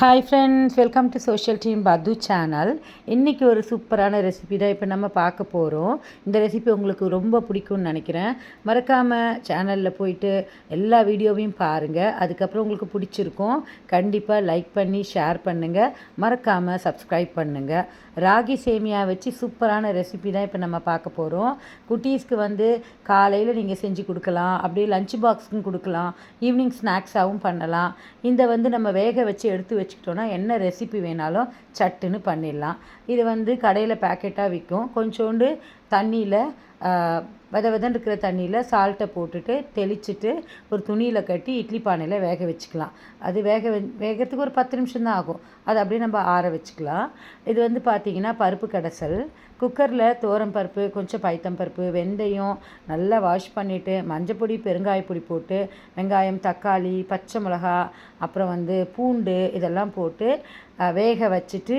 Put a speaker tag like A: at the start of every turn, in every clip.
A: Hi friends, welcome to social team பத்து channel. இன்றைக்கி ஒரு சூப்பரான ரெசிபி தான் இப்போ நம்ம பார்க்க போகிறோம். இந்த ரெசிபி உங்களுக்கு ரொம்ப பிடிக்கும்னு நினைக்கிறேன். மறக்காமல் சேனலில் போயிட்டு எல்லா வீடியோவையும் பாருங்கள். அதுக்கப்புறம் உங்களுக்கு பிடிச்சிருக்கும். கண்டிப்பாக லைக் பண்ணி ஷேர் பண்ணுங்கள். மறக்காமல் சப்ஸ்கிரைப் பண்ணுங்கள். ராகி சேமியா வச்சு சூப்பரான ரெசிபி தான் இப்போ நம்ம பார்க்க போகிறோம். குட்டீஸ்க்கு காலையில் நீங்கள் செஞ்சு கொடுக்கலாம், அப்படியே லஞ்ச் பாக்ஸுக்கும் கொடுக்கலாம், ஈவினிங் ஸ்நாக்ஸாகவும் பண்ணலாம். இந்த நம்ம வேக வச்சு எடுத்து வச்சுக்கிட்டோன்னா என்ன ரெசிபி வேணாலும் சட்டுன்னு பண்ணிடலாம். இது கடையில் பேக்கெட்டாக விற்கும். கொஞ்சோண்டு தண்ணியில் விதன்னு இருக்கிற தண்ணியில் சால்ட்டை போட்டுட்டு தெளிச்சுட்டு ஒரு துணியில் கட்டி இட்லி பானையில் வேக வச்சுக்கலாம். அது வேகிறதுக்கு ஒரு 10 நிமிஷம் தான் ஆகும். அதை அப்படியே நம்ம ஆற வச்சுக்கலாம். இது பார்த்திங்கன்னா பருப்பு கடைசல். குக்கரில் துவரம் பருப்பு, கொஞ்சம் பைத்தம் பருப்பு, வெந்தயம் நல்லா வாஷ் பண்ணிவிட்டு மஞ்சப்பொடி பெருங்காயப்பொடி போட்டு வெங்காயம், தக்காளி, பச்சை மிளகா, அப்புறம் பூண்டு இதெல்லாம் போட்டு வேக வச்சுட்டு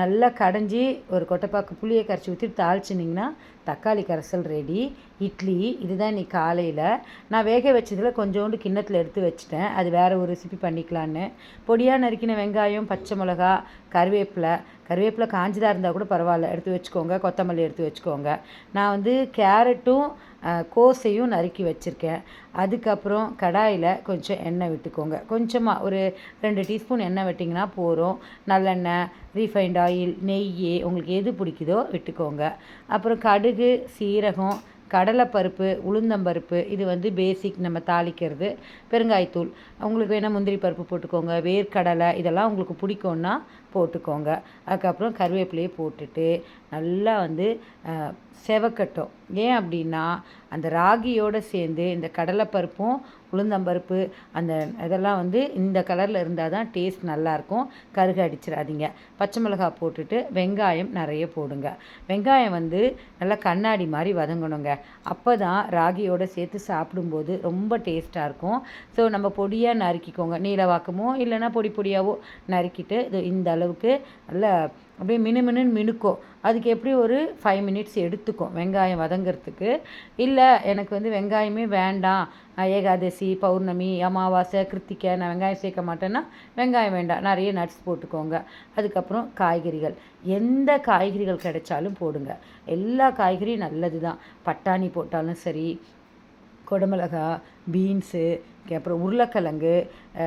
A: நல்லா கடைஞ்சி ஒரு கொட்டைப்பாக்கு புளியை கரைச்சி ஊற்றி தாளிச்சினிங்கன்னா தக்காளி கரைசல் ரெடி. இட்லி இதுதான் இன்றைக்கி காலையில் நான் வேக வச்சதில் கொஞ்சோண்டு கிண்ணத்தில் எடுத்து வச்சுட்டேன். அது வேறு ஒரு ரெசிபி பண்ணிக்கலான்னு. பொடியாக நறுக்கின வெங்காயம், பச்சை மிளகா, கருவேப்பிலை காஞ்சதாக இருந்தால் கூட பரவாயில்ல, எடுத்து வச்சுக்கோங்க. கொத்தமல்லி எடுத்து வச்சுக்கோங்க. நான் கேரட்டும் கோஸையும் நறுக்கி வச்சுருக்கேன். அதுக்கப்புறம் கடாயில் கொஞ்சம் எண்ணெய் விட்டுக்கோங்க. கொஞ்சமாக ஒரு 2 டீஸ்பூன் எண்ணெய் விட்டிங்கன்னா போகிறோம். நல்லெண்ணெய், ரீஃபைண்ட் ஆயில், நெய் உங்களுக்கு எது பிடிக்குதோ விட்டுக்கோங்க. அப்புறம் கடுகு, சீரகம், கடலைப்பருப்பு, உளுந்தம்பருப்பு இது பேசிக் நம்ம தாளிக்கிறது. பெருங்காயத்தூள் உங்களுக்கு வேணால் முந்திரி பருப்பு போட்டுக்கோங்க. வேர்க்கடலை இதெல்லாம் உங்களுக்கு பிடிக்கும்னா போட்டுக்கோங்க. அதுக்கப்புறம் கருவேப்பிலையை போட்டுட்டு நல்லா செவக்கட்டும். ஏன் அப்படின்னா அந்த ராகியோடு சேர்ந்து இந்த கடலைப்பருப்பும் உளுந்தம்பருப்பு அந்த இதெல்லாம் இந்த கலரில் இருந்தால் தான் டேஸ்ட் நல்லாயிருக்கும். கருக அடிச்சிடாதீங்க. பச்சை மிளகாய் போட்டுட்டு வெங்காயம் நிறைய போடுங்க. வெங்காயம் நல்லா கண்ணாடி மாதிரி வதங்கணுங்க. அப்போ தான் ராகியோடு சேர்த்து சாப்பிடும்போது ரொம்ப டேஸ்ட்டாக இருக்கும். ஸோ நம்ம பொடியாக நறுக்கிக்கோங்க. நீளவாக்கமோ இல்லைன்னா பொடி பொடியாகவோ நறுக்கிட்டு இந்த அளவுக்கு நல்லா அப்படியே மினுமினுன்னு மினுக்கும். அதுக்கு எப்படி ஒரு 5 மினிட்ஸ் எடுத்துக்கும் வெங்காயம் வதங்கிறதுக்கு. இல்லை எனக்கு வெங்காயமே வேண்டாம், ஏகாதசி, பௌர்ணமி, அமாவாசை, கிருத்திகை நான் வெங்காயம் சேர்க்க மாட்டேன்னா வெங்காயம் வேண்டாம், நிறைய நட்ஸ் போட்டுக்கோங்க. அதுக்கப்புறம் காய்கறிகள் எந்த காய்கறிகள் கிடைச்சாலும் போடுங்க. எல்லா காய்கறியும் நல்லது தான். பட்டாணி போட்டாலும் சரி, குடமிளகா, பீன்ஸு, அப்புறம் உருளைக்கிழங்கு,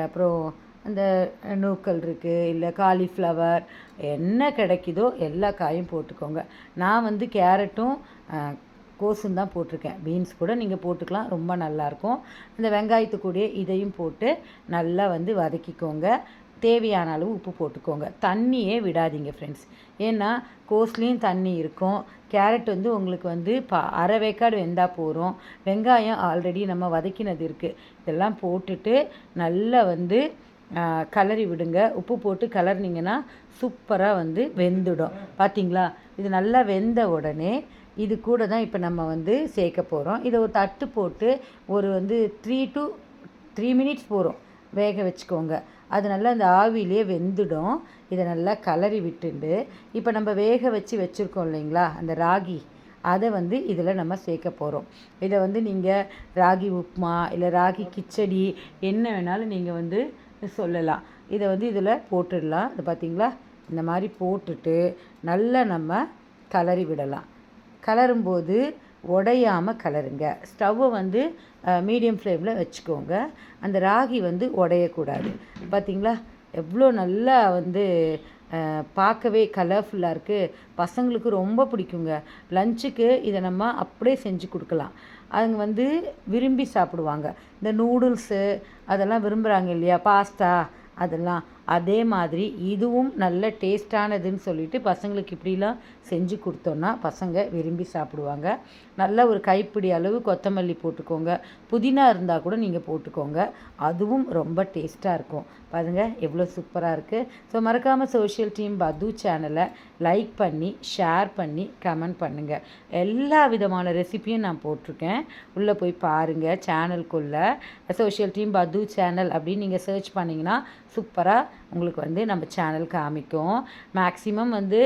A: அப்புறம் அந்த நூக்கல் இருக்குது, இல்லை காலிஃப்ளவர், என்ன கிடைக்குதோ எல்லா காயும் போட்டுக்கோங்க. நான் கேரட்டும் கோஸும் தான் போட்டிருக்கேன். பீன்ஸ் கூட நீங்கள் போட்டுக்கலாம், ரொம்ப நல்லாயிருக்கும். இந்த வெங்காயத்துக்கூடயே இதையும் போட்டு நல்லா வதக்கிக்கோங்க. தேவையான அளவு உப்பு போட்டுக்கோங்க. தண்ணியே விடாதீங்க ஃப்ரெண்ட்ஸ். ஏன்னா கோஸ்லேயும் தண்ணி இருக்கும். கேரட் உங்களுக்கு அரை வேக்காடு வெந்தால் போகிறோம். வெங்காயம் ஆல்ரெடி நம்ம வதக்கினது இருக்குது. இதெல்லாம் போட்டுட்டு நல்லா கலரி விடுங்க. உப்பு போட்டு கலர்னிங்கன்னா சூப்பராக வெந்துடும். பார்த்திங்களா? இது நல்லா வெந்த உடனே இது கூட தான் இப்போ நம்ம சேர்க்க போகிறோம். இதை ஒரு தட்டு போட்டு ஒரு 3 to 3 மினிட்ஸ் போகிறோம் வேக வச்சுக்கோங்க. அது நல்லா அந்த ஆவிலேயே வெந்துடும். இதை நல்லா கலரி விட்டுண்டு இப்போ நம்ம வேக வச்சுருக்கோம் இல்லைங்களா அந்த ராகி, அதை இதில் நம்ம சேர்க்க போகிறோம். இதை நீங்கள் ராகி உப்புமா இல்லை ராகி கிச்சடி என்ன வேணாலும் நீங்கள் சொல்லலாம். இதை இதில் போட்டுடலாம். இது பார்த்திங்களா? இந்த மாதிரி போட்டுட்டு நல்லா நம்ம கலரி விடலாம். கலரும்போது உடையாமல் கலருங்க. ஸ்டவ்வை மீடியம் ஃப்ளேமில் வச்சுக்கோங்க. அந்த ராகி உடையக்கூடாது. பார்த்திங்களா? எவ்வளோ நல்லா பார்க்கவே கலர்ஃபுல்லாக இருக்குது. பசங்களுக்கு ரொம்ப பிடிக்குங்க. லஞ்சுக்கு இதை நம்ம அப்படியே செஞ்சு கொடுக்கலாம். அவங்க விரும்பி சாப்பிடுவாங்க. இந்த நூடுல்ஸு அதெல்லாம் விரும்புகிறாங்க இல்லையா, பாஸ்தா அதெல்லாம். அதே மாதிரி இதுவும் நல்ல டேஸ்டானதுன்னு சொல்லிட்டு பசங்களுக்கு இப்படிலாம் செஞ்சு கொடுத்தோன்னா பசங்க விரும்பி சாப்பிடுவாங்க. நல்ல ஒரு கைப்பிடி அளவு கொத்தமல்லி போட்டுக்கோங்க. புதினா இருந்தால் கூட நீங்கள் போட்டுக்கோங்க. அதுவும் ரொம்ப டேஸ்ட்டாக இருக்கும். பாருங்கள் எவ்வளோ சூப்பராக இருக்குது. ஸோ மறக்காமல் சோஷியல் டீம் பத்து சேனலை லைக் பண்ணி ஷேர் பண்ணி கமெண்ட் பண்ணுங்கள். எல்லா விதமான ரெசிபியும் நான் போட்டிருக்கேன். உள்ளே போய் பாருங்கள். சேனலுக்குள்ளே சோஷியல் டீம் பத்து சேனல் அப்படின்னு நீங்கள் சர்ச் பண்ணிங்கன்னா சூப்பராக உங்களுக்கு வந்து நம்ம சேனல் காமிக்கும். மேக்ஸிமம் வந்து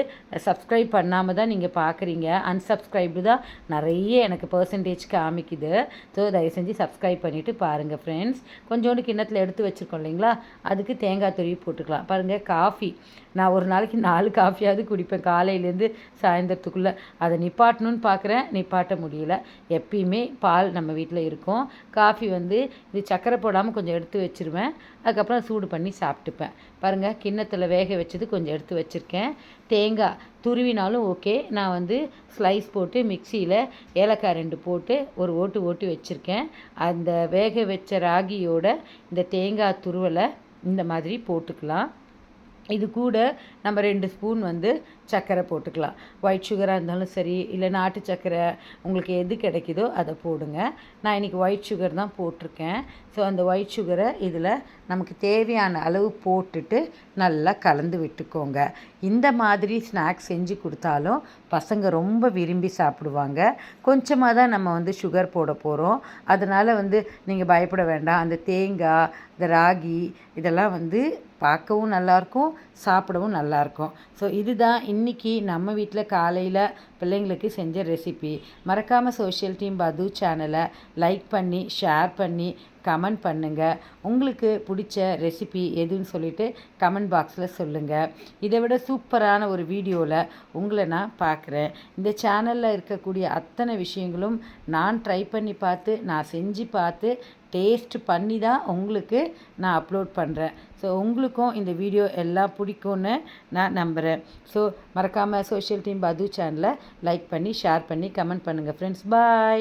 A: சப்ஸ்கிரைப் பண்ணாமல் தான் நீங்கள் பார்க்குறீங்க. அன்சப்ஸ்கிரைப்டு தான் நிறைய எனக்கு பர்சன்டேஜ் காமிக்குது. ஸோ தயவு செஞ்சு சப்ஸ்கிரைப் பண்ணிவிட்டு பாருங்கள் ஃப்ரெண்ட்ஸ். கொஞ்சோண்டு கிண்ணத்தில் எடுத்து வச்சுருக்கோம் இல்லைங்களா, அதுக்கு தேங்காய் துருவி போட்டுக்கலாம். பாருங்கள், காஃபி நான் ஒரு நாளைக்கு 4 காஃபியாவது குடிப்பேன் காலையிலேருந்து சாயந்தரத்துக்குள்ளே. அதை நிப்பாட்டணும்னு பார்க்குறேன், நிப்பாட்ட முடியல. எப்பயுமே பால் நம்ம வீட்டில் இருக்கும். காஃபி வந்து இது சர்க்கரை போடாமல் கொஞ்சம் எடுத்து வச்சுருவேன். அதுக்கப்புறம் சூடு பண்ணி சாப்பிட்டுப்பேன். பாருங்கள், கிண்ணத்தில் வேக வச்சது கொஞ்சம் எடுத்து வச்சுருக்கேன். தேங்காய் துருவினாலும் ஓகே, நான் வந்து ஸ்லைஸ் போட்டு மிக்சியில் ஏலக்காய் 2 போட்டு ஒரு ஓட்டு வச்சுருக்கேன். அந்த வேக வச்ச ராகியோட இந்த தேங்காய் துருவலை இந்த மாதிரி போட்டுக்கலாம். இது கூட நம்ம 2 ஸ்பூன் வந்து சர்க்கரை போட்டுக்கலாம். ஒயிட் சுகராக இருந்தாலும் சரி, இல்லை நாட்டு சர்க்கரை, உங்களுக்கு எது கிடைக்குதோ அதை போடுங்க. நான் இன்றைக்கி ஒயிட் சுகர் தான் போட்டிருக்கேன். ஸோ அந்த ஒயிட் சுகரை இதில் நமக்கு தேவையான அளவு போட்டுட்டு நல்லா கலந்து விட்டுக்கோங்க. இந்த மாதிரி ஸ்நாக்ஸ் செஞ்சு கொடுத்தாலும் பசங்க ரொம்ப விரும்பி சாப்பிடுவாங்க. கொஞ்சமாக தான் நம்ம வந்து சுகர் போட போகிறோம். அதனால் வந்து நீங்கள் பயப்பட வேண்டாம். அந்த தேங்காய், இந்த ராகி இதெல்லாம் வந்து பார்க்கவும் நல்லாயிருக்கும், சாப்பிடவும் நல்லாயிருக்கும். ஸோ இதுதான் இன்றைக்கி நம்ம வீட்டில் காலையில் பிள்ளைங்களுக்கு செஞ்ச ரெசிபி. மறக்காமல் சோஷியல் டீம் பது சேனலை லைக் பண்ணி, ஷேர் பண்ணி, கமெண்ட் பண்ணுங்கள். உங்களுக்கு பிடிச்ச ரெசிபி எதுன்னு சொல்லிவிட்டு கமெண்ட் பாக்ஸில் சொல்லுங்கள். இதை விட சூப்பரான ஒரு வீடியோவில் உங்களை நான் பார்க்குறேன். இந்த சேனலில் இருக்கக்கூடிய அத்தனை விஷயங்களும் நான் ட்ரை பண்ணி பார்த்து, நான் செஞ்சு பார்த்து, டேஸ்ட் பண்ணி தான் உங்களுக்கு நான் அப்லோட் பண்ணுறேன். ஸோ உங்களுக்கும் இந்த வீடியோ எல்லாம் பிடிக்கும்னு நான் நம்புகிறேன். ஸோ மறக்காமல் சோஷியல் டீம் பது சேனலை லைக் பண்ணி, ஷேர் பண்ணி, கமெண்ட் பண்ணுங்கள் ஃப்ரெண்ட்ஸ். பாய்.